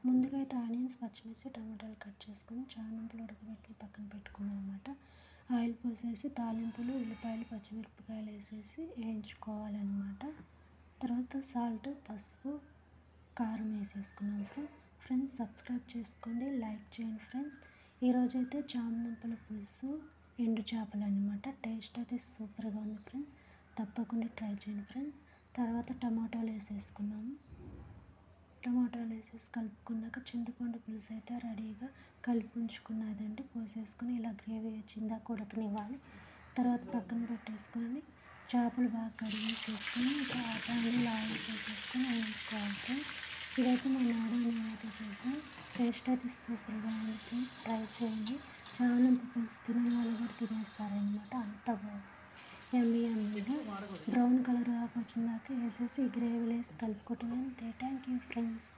ముందుగా అయితే ఆనియన్స్, పచ్చిమిర్చి, టమాటాలు కట్ చేసుకొని చామంతులు ఉడకబెట్టి పక్కన పెట్టుకున్నాను అనమాట. ఆయిల్ పోసేసి తాలింపులు, ఉల్లిపాయలు, పచ్చిమిరపకాయలు వేసేసి వేయించుకోవాలన్నమాట. తర్వాత సాల్ట్, పసుపు, కారం వేసేసుకున్నాం ఫ్రెండ్స్. సబ్స్క్రైబ్ చేసుకోండి, లైక్ చేయండి ఫ్రెండ్స్. ఈరోజైతే చామదుంపల పులుసు, ఎండు చేపలు అనమాట. టేస్ట్ అయితే సూపర్గా ఉంది ఫ్రెండ్స్, తప్పకుండా ట్రై చేయండి ఫ్రెండ్స్. తర్వాత టమాటాలు వేసేసుకున్నాము. టమాటాలు వేసేసి కలుపుకున్నాక చింతపండు పులుసు అయితే రెడీగా కలిపి ఉంచుకున్నదండి పోసేసుకొని ఇలా గ్రేవీ వచ్చిందాక ఉడకనివ్వాలి. తర్వాత పక్కన పెట్టేసుకొని చేపలు బాగా కడిగేసేసుకొని ఆయిల్ వేసేసుకొని వేయించుకోవాలి ఫ్రెండ్స్. ఇదైతే మా మేడం నేనైతే చేసాను. టేస్ట్ అయితే సూపర్గా ఉంది ఫ్రెండ్స్, ట్రై చేయండి. చామదుంప పులుసు తినని వాళ్ళు కూడా తినేస్తారనమాట, అంత బాగుంది. యమ్మీగా బ్రౌన్ కలర్ వచ్చిందాక వేసేసి గ్రేవీలో వేసి కలుపుకోవటం. అంతే. Thank you friends.